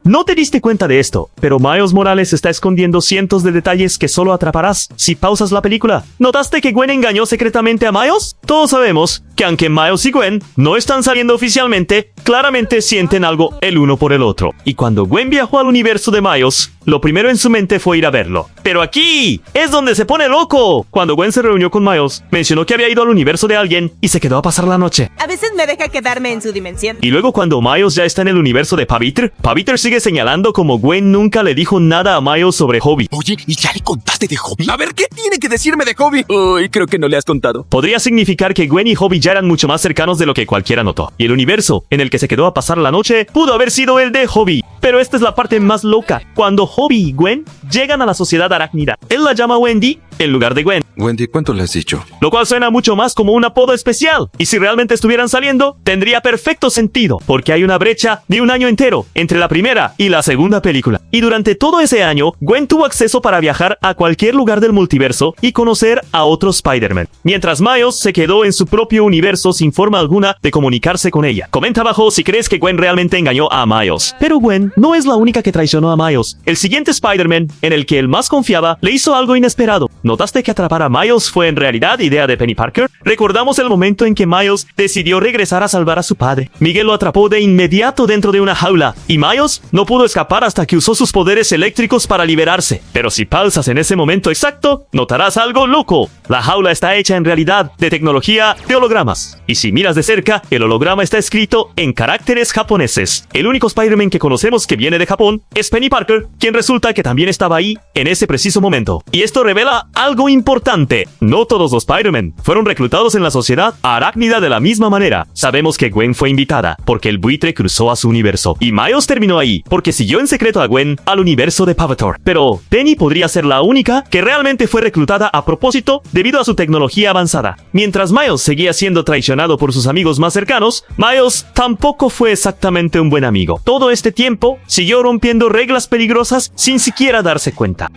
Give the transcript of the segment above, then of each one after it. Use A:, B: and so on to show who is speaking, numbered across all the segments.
A: No te diste cuenta de esto, pero Miles Morales está escondiendo cientos de detalles que solo atraparás si pausas la película. ¿Notaste que Gwen engañó secretamente a Miles? Todos sabemos que aunque Miles y Gwen no están saliendo oficialmente, claramente sienten algo el uno por el otro. Y cuando Gwen viajó al universo de Miles, lo primero en su mente fue ir a verlo. Pero aquí es donde se pone loco. Cuando Gwen se reunió con Miles, mencionó que había ido al universo de alguien y se quedó a pasar la noche.
B: A veces me deja quedarme en su dimensión.
A: Y luego cuando Miles ya está en el universo de Pavitr sigue señalando como Gwen nunca le dijo nada a Miles sobre Hobby.
C: Oye, ¿y ya le contaste de Hobby? A ver, ¿qué tiene que decirme de Hobby? Uy, creo que no le has contado.
A: Podría significar que Gwen y Hobby ya eran mucho más cercanos de lo que cualquiera notó. Y el universo en el que se quedó a pasar la noche pudo haber sido el de Hobby. Pero esta es la parte más loca. Cuando Hobby y Gwen llegan a la sociedad arácnida, él la llama Wendy en lugar de Gwen.
D: Wendy, ¿cuánto le has dicho?
A: Lo cual suena mucho más como un apodo especial. Y si realmente estuvieran saliendo, tendría perfecto sentido, porque hay una brecha de un año entero entre la primera y la segunda película. Y durante todo ese año, Gwen tuvo acceso para viajar a cualquier lugar del multiverso y conocer a otros Spider-Man. Mientras Miles se quedó en su propio universo sin forma alguna de comunicarse con ella. Comenta abajo si crees que Gwen realmente engañó a Miles. Pero Gwen no es la única que traicionó a Miles. El siguiente Spider-Man, en el que él más confiaba, le hizo algo inesperado. ¿Notaste que atrapar a Miles fue en realidad idea de Penny Parker? Recordamos el momento en que Miles decidió regresar a salvar a su padre. Miguel lo atrapó de inmediato dentro de una jaula, y Miles no pudo escapar hasta que usó sus poderes eléctricos para liberarse. Pero si pausas en ese momento exacto, notarás algo loco. La jaula está hecha en realidad de tecnología de hologramas. Y si miras de cerca, el holograma está escrito en caracteres japoneses. El único Spider-Man que conocemos que viene de Japón es Penny Parker, quien resulta que también estaba ahí en ese preciso momento. Y esto revela algo importante. No todos los Spider-Man fueron reclutados en la sociedad arácnida de la misma manera. Sabemos que Gwen fue invitada porque el buitre cruzó a su universo. Y Miles terminó ahí porque siguió en secreto a Gwen al universo de Pavator. Pero Penny podría ser la única que realmente fue reclutada a propósito debido a su tecnología avanzada. Mientras Miles seguía siendo traicionado por sus amigos más cercanos, Miles tampoco fue exactamente un buen amigo. Todo este tiempo siguió rompiendo reglas peligrosas sin siquiera darse cuenta.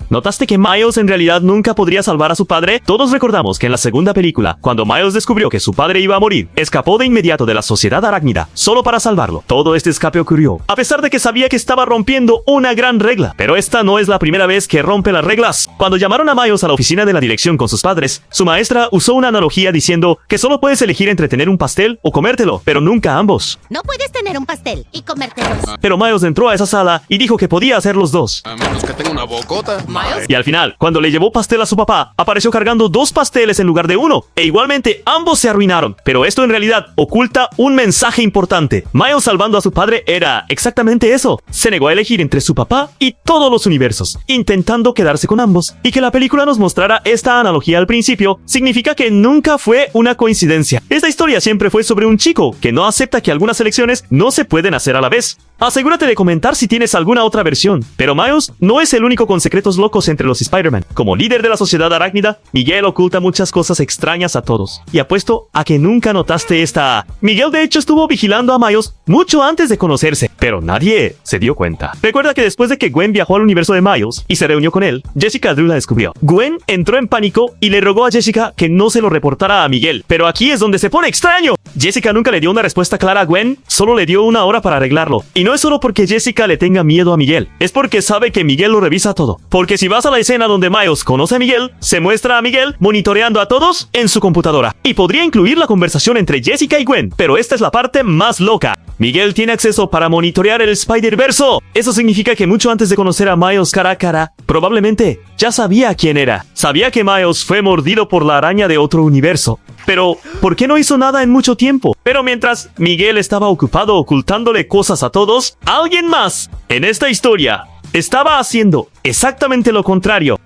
A: ¿Notaste que Miles en realidad nunca podría salvar a su padre? Todos recordamos que en la segunda película, cuando Miles descubrió que su padre iba a morir, escapó de inmediato de la sociedad arácnida, solo para salvarlo. Todo este escape ocurrió, a pesar de que sabía que estaba rompiendo una gran regla. Pero esta no es la primera vez que rompe las reglas. Cuando llamaron a Miles a la oficina de la dirección con sus padres, su maestra usó una analogía diciendo que solo puedes elegir entre tener un pastel o comértelo, pero nunca ambos.
E: No puedes tener un pastel y comértelos.
A: Pero Miles entró a esa sala y dijo que podía hacer los dos.
F: A menos que tenga una bocota.
A: Y al final, cuando le llevó pastel a su papá, apareció cargando 2 pasteles en lugar de uno. E igualmente, ambos se arruinaron. Pero esto en realidad oculta un mensaje importante. Miles salvando a su padre era exactamente eso. Se negó a elegir entre su papá y todos los universos, intentando quedarse con ambos. Y que la película nos mostrara esta analogía al principio, significa que nunca fue una coincidencia. Esta historia siempre fue sobre un chico que no acepta que algunas elecciones no se pueden hacer a la vez. Asegúrate de comentar si tienes alguna otra versión. Pero Miles no es el único con secretos locos entre los Spider-Man. Como líder de la sociedad arácnida, Miguel oculta muchas cosas extrañas a todos. Y apuesto a que nunca notaste esta. Miguel de hecho estuvo vigilando a Miles mucho antes de conocerse, pero nadie se dio cuenta. Recuerda que después de que Gwen viajó al universo de Miles y se reunió con él, Jessica Drew la descubrió. Gwen entró en pánico y le rogó a Jessica que no se lo reportara a Miguel. Pero aquí es donde se pone extraño. Jessica nunca le dio una respuesta clara a Gwen, solo le dio una hora para arreglarlo. Y no es solo porque Jessica le tenga miedo a Miguel, es porque sabe que Miguel lo revisa todo. Porque si vas a la escena donde Miles conoce a Miguel, se muestra a Miguel monitoreando a todos en su computadora. Y podría incluir la conversación entre Jessica y Gwen, pero esta es la parte más loca. Miguel tiene acceso para monitorear el Spider-Verso. Eso significa que mucho antes de conocer a Miles cara a cara, probablemente ya sabía quién era. Sabía que Miles fue mordido por la araña de otro universo. Pero, ¿por qué no hizo nada en mucho tiempo? Pero mientras Miguel estaba ocupado ocultándole cosas a todos, alguien más en esta historia estaba haciendo exactamente lo contrario.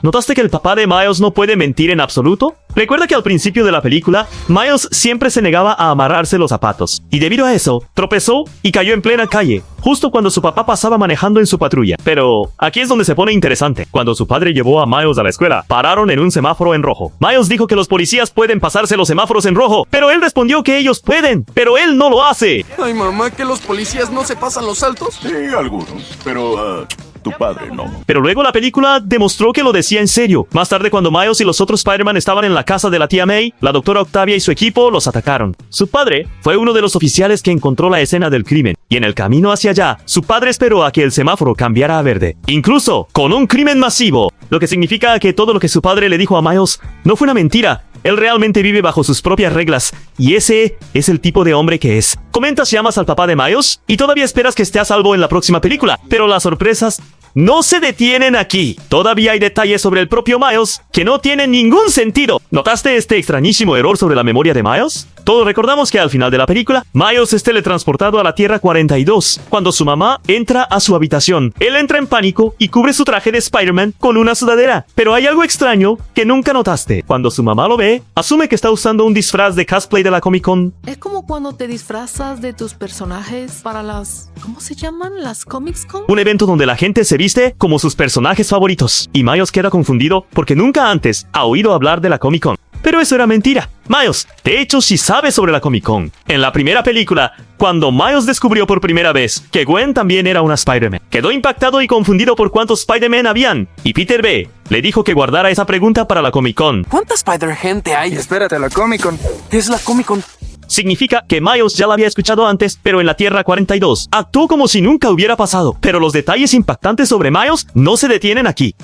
A: ¿Notaste que el papá de Miles no puede mentir en absoluto? Recuerda que al principio de la película, Miles siempre se negaba a amarrarse los zapatos. Y debido a eso, tropezó y cayó en plena calle, justo cuando su papá pasaba manejando en su patrulla. Pero aquí es donde se pone interesante. Cuando su padre llevó a Miles a la escuela, pararon en un semáforo en rojo. Miles dijo que los policías pueden pasarse los semáforos en rojo, pero él respondió que ellos pueden, pero él no lo hace.
F: Ay, mamá, ¿que los policías no se pasan los saltos?
G: Sí, algunos, pero
C: tu padre no.
A: Pero luego la película demostró que lo decía en serio. Más tarde, cuando Miles y los otros Spider-Man estaban en la casa de la tía May, la doctora Octavia y su equipo los atacaron. Su padre fue uno de los oficiales que encontró la escena del crimen, y en el camino hacia allá, su padre esperó a que el semáforo cambiara a verde, incluso con un crimen masivo, lo que significa que todo lo que su padre le dijo a Miles no fue una mentira. Él realmente vive bajo sus propias reglas, y ese es el tipo de hombre que es. Comenta si amas al papá de Miles y todavía esperas que esté a salvo en la próxima película, pero las sorpresas no se detienen aquí. Todavía hay detalles sobre el propio Miles que no tienen ningún sentido. ¿Notaste este extrañísimo error sobre la memoria de Miles? Todos recordamos que al final de la película, Miles es teletransportado a la Tierra 42 cuando su mamá entra a su habitación. Él entra en pánico y cubre su traje de Spider-Man con una sudadera. Pero hay algo extraño que nunca notaste. Cuando su mamá lo ve, asume que está usando un disfraz de cosplay de la Comic Con.
D: Es como cuando te disfrazas de tus personajes para las... ¿cómo se llaman? ¿Las Comics Con?
A: Un evento donde la gente se viste como sus personajes favoritos. Y Miles queda confundido porque nunca antes ha oído hablar de la Comic Con. Pero eso era mentira. Miles, de hecho, sí sabe sobre la Comic Con. En la primera película, cuando Miles descubrió por primera vez que Gwen también era una Spider-Man, quedó impactado y confundido por cuántos Spider-Man habían. Y Peter B. le dijo que guardara esa pregunta para la Comic Con.
F: ¿Cuánta Spider-Gente hay?
G: Espérate, la Comic Con.
F: ¿Qué es la Comic Con?
A: Significa que Miles ya la había escuchado antes, pero en la Tierra 42. Actuó como si nunca hubiera pasado. Pero los detalles impactantes sobre Miles no se detienen aquí.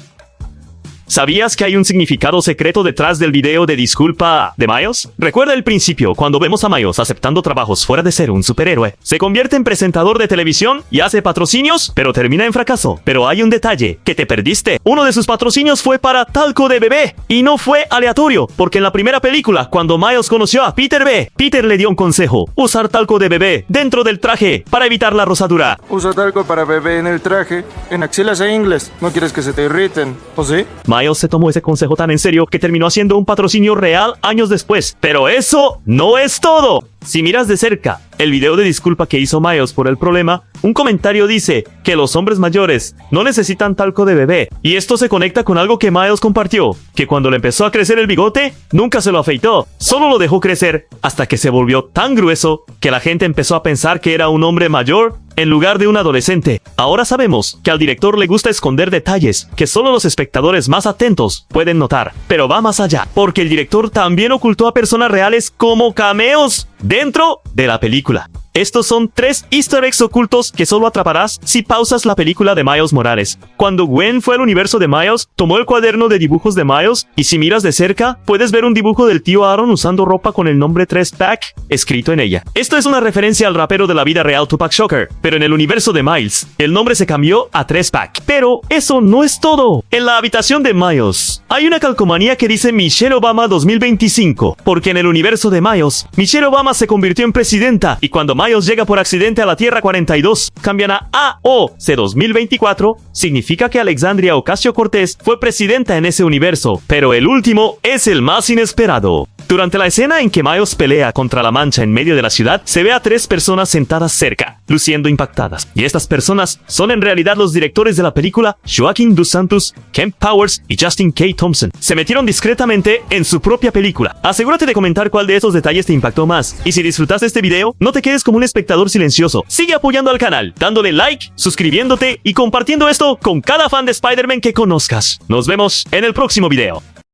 A: ¿Sabías que hay un significado secreto detrás del video de disculpa de Miles? Recuerda el principio, cuando vemos a Miles aceptando trabajos fuera de ser un superhéroe. Se convierte en presentador de televisión y hace patrocinios, pero termina en fracaso. Pero hay un detalle que te perdiste. Uno de sus patrocinios fue para talco de bebé. Y no fue aleatorio, porque en la primera película, cuando Miles conoció a Peter B., Peter le dio un consejo: usar talco de bebé dentro del traje para evitar la rosadura.
G: Usa talco para bebé en el traje, en axilas e ingles. No quieres que se te irriten, ¿o sí?
A: Miles se tomó ese consejo tan en serio que terminó haciendo un patrocinio real años después. Pero eso no es todo. Si miras de cerca el video de disculpa que hizo Miles por el problema, un comentario dice que los hombres mayores no necesitan talco de bebé. Y esto se conecta con algo que Miles compartió, que cuando le empezó a crecer el bigote, nunca se lo afeitó. Solo lo dejó crecer hasta que se volvió tan grueso que la gente empezó a pensar que era un hombre mayor en lugar de un adolescente. Ahora sabemos que al director le gusta esconder detalles que solo los espectadores más atentos pueden notar. Pero va más allá, porque el director también ocultó a personas reales como cameos dentro de la película. Estos son 3 easter eggs ocultos que solo atraparás si pausas la película de Miles Morales. Cuando Gwen fue al universo de Miles, tomó el cuaderno de dibujos de Miles y si miras de cerca, puedes ver un dibujo del tío Aaron usando ropa con el nombre 3-Pack escrito en ella. Esto es una referencia al rapero de la vida real Tupac Shakur, pero en el universo de Miles, el nombre se cambió a 3-Pack. Pero eso no es todo. En la habitación de Miles, hay una calcomanía que dice Michelle Obama 2025, porque en el universo de Miles, Michelle Obama se convirtió en presidenta y cuando Miles llega por accidente a la Tierra 42, cambian a AOC 2024, significa que Alexandria Ocasio-Cortez fue presidenta en ese universo, pero el último es el más inesperado. Durante la escena en que Miles pelea contra la mancha en medio de la ciudad, se ve a 3 personas sentadas cerca, luciendo impactadas. Y estas personas son en realidad los directores de la película, Joaquin Dos Santos, Kemp Powers y Justin K. Thompson. Se metieron discretamente en su propia película. Asegúrate de comentar cuál de esos detalles te impactó más. Y si disfrutaste este video, no te quedes como un espectador silencioso. Sigue apoyando al canal, dándole like, suscribiéndote y compartiendo esto con cada fan de Spider-Man que conozcas. Nos vemos en el próximo video.